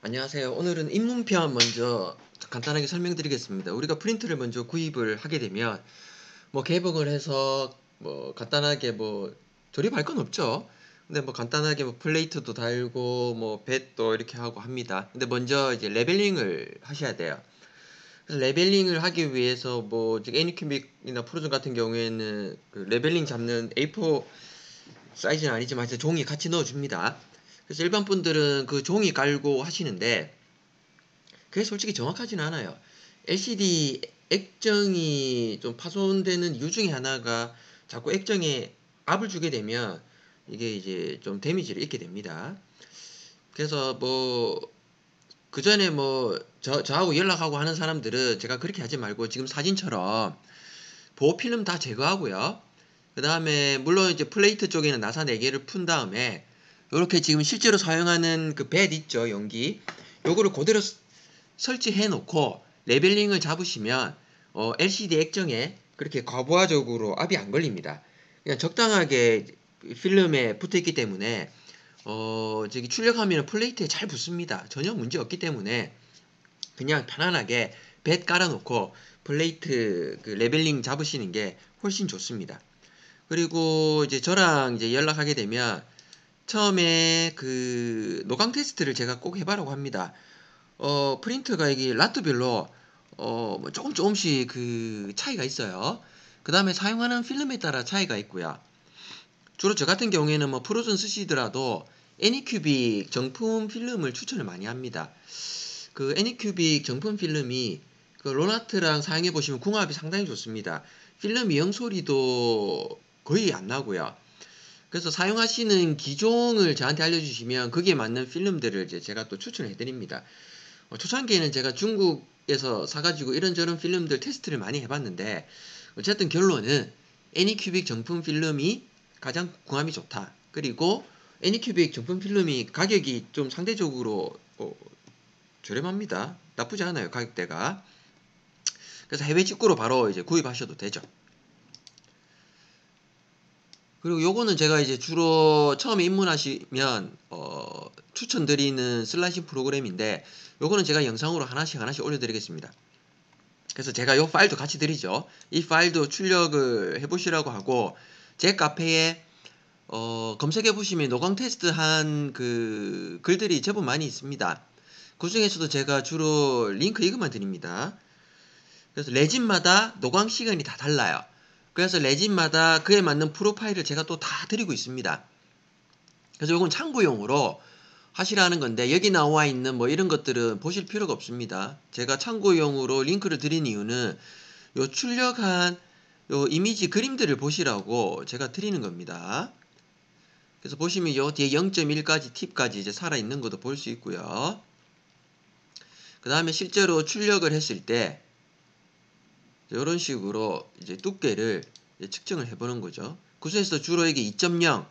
안녕하세요. 오늘은 입문편 먼저 간단하게 설명드리겠습니다. 우리가 프린트를 먼저 구입을 하게 되면 개봉을 해서 간단하게 조립할 건 없죠. 근데 간단하게 플레이트도 달고 뱃도 이렇게 하고 합니다. 근데 먼저 이제 레벨링을 하셔야 돼요. 그래서 레벨링을 하기 위해서 지금 애니큐빅이나 프로즌 같은 경우에는 그 레벨링 잡는 A4 사이즈는 아니지만 종이 같이 넣어줍니다. 그래서 일반 분들은 그 종이 깔고 하시는데 그게 솔직히 정확하진 않아요. LCD 액정이 좀 파손되는 이유 중에 하나가 자꾸 액정에 압을 주게 되면 이게 이제 좀 데미지를 입게 됩니다. 그래서 그 전에 저하고 연락하고 하는 사람들은 제가 그렇게 하지 말고 지금 사진처럼 보호 필름 다 제거하고요. 그 다음에 물론 이제 플레이트 쪽에는 나사 4개를 푼 다음에 이렇게 지금 실제로 사용하는 그 뱃 있죠, 용기. 요거를 그대로 설치해 놓고 레벨링을 잡으시면 LCD 액정에 그렇게 과부하적으로 압이 안 걸립니다. 그냥 적당하게 필름에 붙어 있기 때문에 저기 출력하면 플레이트에 잘 붙습니다. 전혀 문제 없기 때문에 그냥 편안하게 뱃 깔아 놓고 플레이트 그 레벨링 잡으시는 게 훨씬 좋습니다. 그리고 이제 저랑 이제 연락하게 되면 처음에 그 노광 테스트를 제가 꼭 해봐라고 합니다. 프린터가 이게 라트별로 조금씩 그 차이가 있어요. 그 다음에 사용하는 필름에 따라 차이가 있고요. 주로 저 같은 경우에는 프로즌 쓰시더라도 애니큐빅 정품 필름을 추천을 많이 합니다. 그 애니큐빅 정품 필름이 그 로나트랑 사용해 보시면 궁합이 상당히 좋습니다. 필름 이형 소리도 거의 안 나고요. 그래서 사용하시는 기종을 저한테 알려주시면 거기에 맞는 필름들을 이제 제가 또 추천을 해드립니다. 초창기에는 제가 중국에서 사가지고 이런저런 필름들 테스트를 많이 해봤는데 어쨌든 결론은 애니큐빅 정품 필름이 가장 궁합이 좋다. 그리고 애니큐빅 정품 필름이 가격이 좀 상대적으로 저렴합니다. 나쁘지 않아요, 가격대가. 그래서 해외 직구로 바로 이제 구입하셔도 되죠. 그리고 요거는 제가 이제 주로 처음에 입문하시면 추천드리는 슬라이싱 프로그램인데 요거는 제가 영상으로 하나씩 올려드리겠습니다. 그래서 제가 요 파일도 같이 드리죠. 이 파일도 출력을 해보시라고 하고 제 카페에 검색해 보시면 노광 테스트 한 그 글들이 제법 많이 있습니다. 그 중에서도 제가 주로 링크 이것만 드립니다. 그래서 레진마다 노광 시간이 다 달라요. 그래서 레진마다 그에 맞는 프로파일을 제가 또 다 드리고 있습니다. 그래서 이건 참고용으로 하시라는 건데 여기 나와 있는 이런 것들은 보실 필요가 없습니다. 제가 참고용으로 링크를 드린 이유는 요 출력한 요 이미지 그림들을 보시라고 제가 드리는 겁니다. 그래서 보시면 요 뒤에 0.1까지 팁까지 이제 살아있는 것도 볼 수 있고요. 그 다음에 실제로 출력을 했을 때 이런 식으로 이제 두께를 이제 측정을 해보는 거죠. 그 중에서 주로 이게 2.0을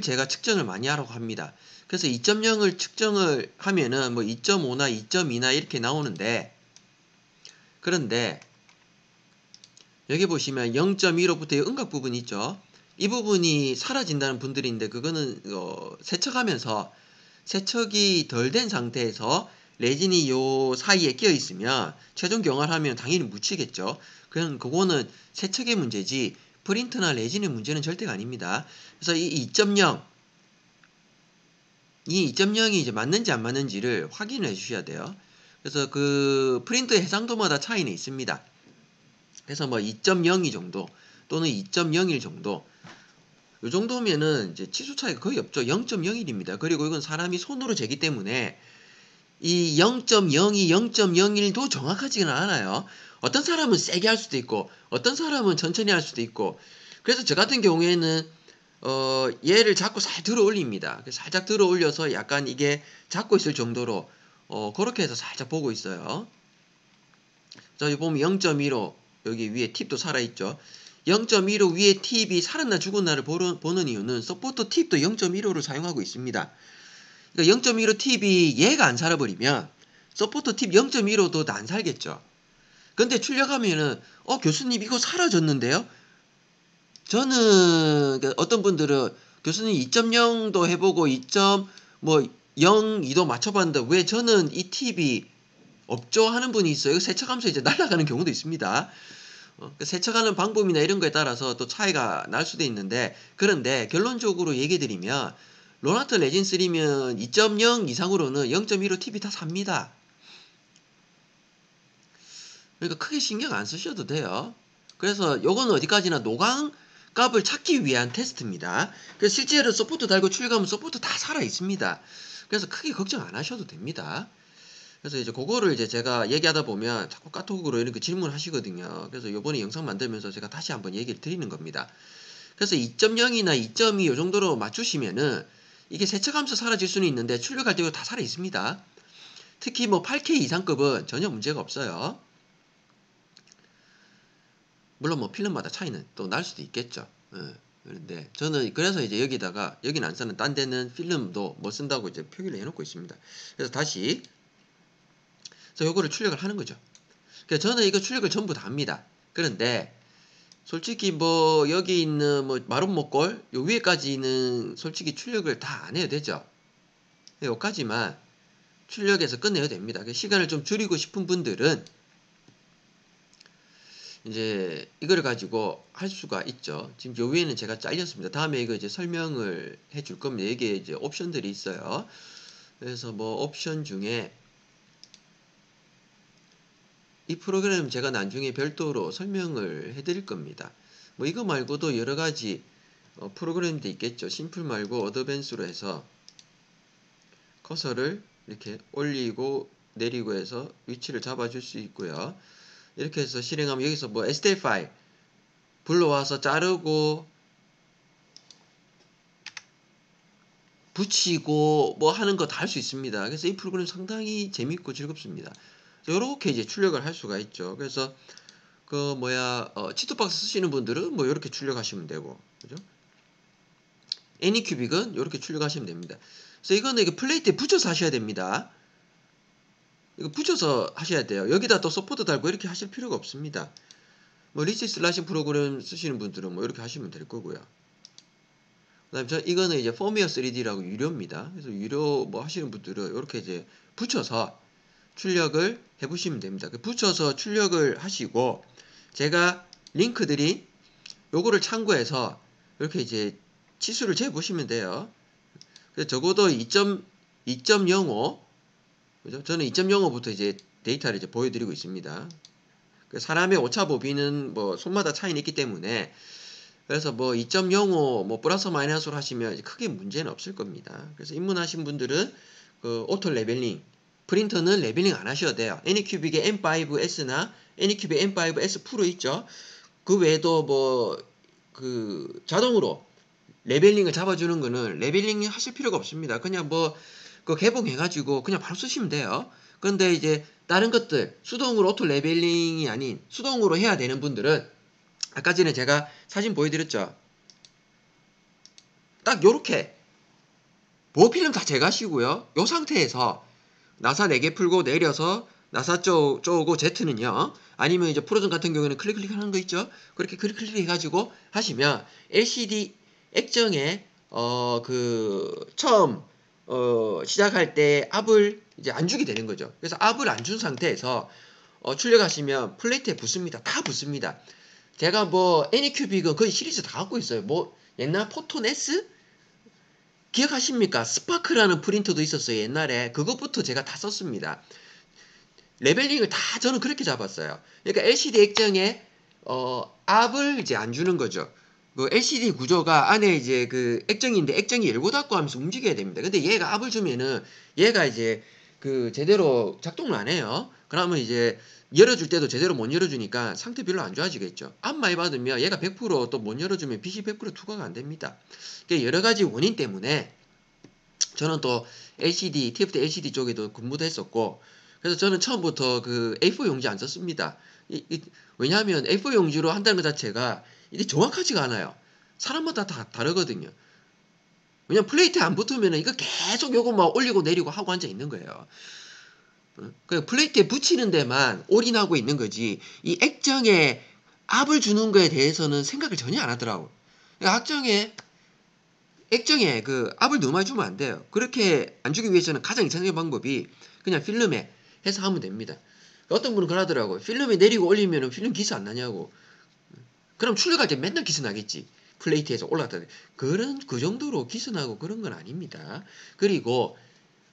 제가 측정을 많이 하라고 합니다. 그래서 2.0을 측정을 하면은 2.5나 2.2나 이렇게 나오는데 그런데 여기 보시면 0.15부터 음각 부분이 있죠. 이 부분이 사라진다는 분들인데 그거는 세척하면서 세척이 덜 된 상태에서 레진이 요 사이에 끼어 있으면 최종 경화하면 당연히 묻히겠죠. 그거는 세척의 문제지 프린트나 레진의 문제는 절대가 아닙니다. 그래서 이 2.0 이 2.0이 이제 맞는지 안 맞는지를 확인을 해 주셔야 돼요. 그래서 그 프린트 해상도마다 차이는 있습니다. 그래서 2.02 정도 또는 2.01 정도 이 정도면은 이제 치수 차이가 거의 없죠. 0.01입니다. 그리고 이건 사람이 손으로 재기 때문에 이 0.02, 0.01도 정확하지는 않아요. 어떤 사람은 세게 할 수도 있고 어떤 사람은 천천히 할 수도 있고 그래서 저 같은 경우에는 얘를 자꾸 살짝 들어 올립니다. 살짝 들어 올려서 약간 이게 잡고 있을 정도로 그렇게 해서 살짝 보고 있어요. 자, 여기 보면 0.15 여기 위에 팁도 살아있죠. 0.15 위에 팁이 살았나 죽었나를 보는 이유는 서포터 팁도 0.15를 사용하고 있습니다. 그러니까 0.15 팁이 얘가 안 살아버리면 서포터 팁 0.15도 안 살겠죠. 근데 출력하면은 교수님 이거 사라졌는데요? 저는 어떤 분들은 교수님 2.0도 해보고 2. 0, 2도 맞춰봤는데 왜 저는 이 팁이 없죠 하는 분이 있어요. 세척하면서 이제 날아가는 경우도 있습니다. 세척하는 방법이나 이런 거에 따라서 또 차이가 날 수도 있는데, 그런데 결론적으로 얘기 드리면 로나트 레진 3면 2.0 이상으로는 0.15 팁이 다 삽니다. 그러니까 크게 신경 안 쓰셔도 돼요. 그래서 요건 어디까지나 노강 값을 찾기 위한 테스트입니다. 그래서 실제로 서포트 달고 출력하면 서포트 다 살아 있습니다. 그래서 크게 걱정 안 하셔도 됩니다. 그래서 이제 그거를 이제 제가 얘기하다 보면 자꾸 카톡으로 이렇게 질문하시거든요. 그래서 요번에 영상 만들면서 제가 다시 한번 얘기를 드리는 겁니다. 그래서 2.0이나 2.2 요 정도로 맞추시면은 이게 세척하면서 사라질 수는 있는데 출력할 때 다 살아 있습니다. 특히 뭐 8K 이상급은 전혀 문제가 없어요. 물론 뭐 필름마다 차이는 또 날 수도 있겠죠. 그런데 저는 그래서 이제 여기다가 여기는 안 쓰는 딴 데는 필름도 뭐 쓴다고 이제 표기를 해놓고 있습니다. 그래서 다시 요거를 출력을 하는 거죠. 그래서 저는 이거 출력을 전부 다 합니다. 그런데 솔직히 뭐 여기 있는 뭐 마름 목골 요 위에까지는 솔직히 출력을 다 안 해도 되죠. 요까지만 출력해서 끝내야 됩니다. 시간을 좀 줄이고 싶은 분들은 이제 이걸 가지고 할 수가 있죠. 지금 요 위에는 제가 잘렸습니다. 다음에 이거 이제 설명을 해줄 겁니다. 여기에 이제 옵션들이 있어요. 그래서 뭐 옵션 중에 이 프로그램 제가 나중에 별도로 설명을 해드릴 겁니다. 뭐 이거 말고도 여러 가지 프로그램도 있겠죠. 심플 말고 어드밴스로 해서 커서를 이렇게 올리고 내리고 해서 위치를 잡아줄 수 있고요. 이렇게 해서 실행하면 여기서 뭐 STL 파일 불러와서 자르고 붙이고 뭐 하는 거 다 할 수 있습니다. 그래서 이 프로그램 상당히 재밌고 즐겁습니다. 이렇게 이제 출력을 할 수가 있죠. 그래서 그 치트박스 쓰시는 분들은 뭐 이렇게 출력하시면 되고, 그죠? 애니큐빅은 이렇게 출력하시면 됩니다. 그래서 이거는 이게 플레이트에 붙여서 하셔야 됩니다. 이거 붙여서 하셔야 돼요. 여기다 또 서포트 달고 이렇게 하실 필요가 없습니다. 뭐 리치 슬라싱 프로그램 쓰시는 분들은 뭐 이렇게 하시면 될 거고요. 그 다음에 이거는 이제 포미어 3D라고 유료입니다. 그래서 유료 뭐 하시는 분들은 이렇게 이제 붙여서 출력을 해보시면 됩니다. 붙여서 출력을 하시고, 제가 링크들이 요거를 참고해서 이렇게 이제 치수를 재보시면 돼요. 그래서 적어도 2.05, 그죠? 저는 2.05부터 이제 데이터를 이제 보여드리고 있습니다. 사람의 오차 범위는 뭐 손마다 차이는 있기 때문에, 그래서 뭐 2.05 뭐 플러스 마이너스로 하시면 크게 문제는 없을 겁니다. 그래서 입문하신 분들은 그 오토 레벨링, 프린터는 레벨링 안 하셔도 돼요. 애니큐빅의 M5S나 애니큐빅 M5S 프로 있죠. 그 외에도 뭐 그 자동으로 레벨링을 잡아주는 거는 레벨링 하실 필요가 없습니다. 그냥 뭐 그 개봉해가지고 그냥 바로 쓰시면 돼요. 그런데 이제 다른 것들 수동으로 오토 레벨링이 아닌 수동으로 해야 되는 분들은 아까 전에 제가 사진 보여드렸죠. 딱 요렇게 보호필름 다 제거하시고요. 요 상태에서 나사 4개 풀고 내려서 나사 쪼고 Z는요. 아니면 이제 프로전 같은 경우에는 클릭 하는 거 있죠. 그렇게 클릭 해가지고 하시면 LCD 액정에 처음 시작할 때 압을 이제 안 주게 되는 거죠. 그래서 압을 안 준 상태에서 출력하시면 플레이트에 붙습니다. 다 붙습니다. 제가 뭐 애니큐빅은 거의 시리즈 다 갖고 있어요. 뭐 옛날 포토네스 기억하십니까? 스파크라는 프린터도 있었어요. 옛날에 그것부터 제가 다 썼습니다. 레벨링을 다 저는 그렇게 잡았어요. 그러니까 LCD 액정에 압을 이제 안 주는 거죠. 그 LCD 구조가 안에 이제 그 액정인데 액정이 열고 닫고 하면서 움직여야 됩니다. 근데 얘가 압을 주면은 얘가 이제 그 제대로 작동을 안 해요. 그러면 이제 열어줄 때도 제대로 못 열어주니까 상태 별로 안 좋아지겠죠. 압 많이 받으면 얘가 100% 또 못 열어주면 빛이 100% 투과가 안 됩니다. 그러니까 여러 가지 원인 때문에 저는 또 LCD, TFT LCD 쪽에도 근무도 했었고, 그래서 저는 처음부터 그 A4 용지 안 썼습니다. 왜냐하면 A4 용지로 한다는 것 자체가 이게 정확하지가 않아요. 사람마다 다 다르거든요. 왜냐면 플레이트에 안 붙으면 이거 계속 요거 막 올리고 내리고 하고 앉아 있는 거예요. 그 플레이트에 붙이는 데만 올인하고 있는 거지, 이 액정에 압을 주는 거에 대해서는 생각을 전혀 안 하더라고. 액정에 액정에 그 압을 너무 많이 주면 안 돼요. 그렇게 안 주기 위해서는 가장 이상적인 방법이 그냥 필름에 해서 하면 됩니다. 어떤 분은 그러더라고요. 필름에 내리고 올리면 필름 기스 안 나냐고. 그럼 출력할 때 맨날 기스 나겠지. 플레이트에서 올라갔다. 그 정도로 기스 나고 그런 건 아닙니다. 그리고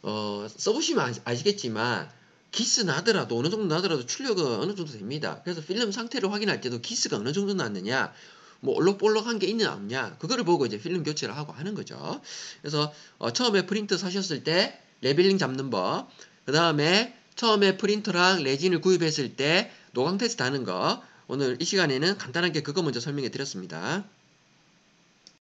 써보시면 아시겠지만 기스 나더라도 어느 정도 나더라도 출력은 어느 정도 됩니다. 그래서 필름 상태를 확인할 때도 기스가 어느 정도 났느냐, 뭐 올록볼록한 게 있느냐 없냐, 그거를 보고 이제 필름 교체를 하고 하는 거죠. 그래서 처음에 프린터 사셨을 때 레벨링 잡는 법, 그 다음에 처음에 프린터랑 레진을 구입했을 때 노광 테스트 하는 거, 오늘 이 시간에는 간단하게 그거 먼저 설명해 드렸습니다.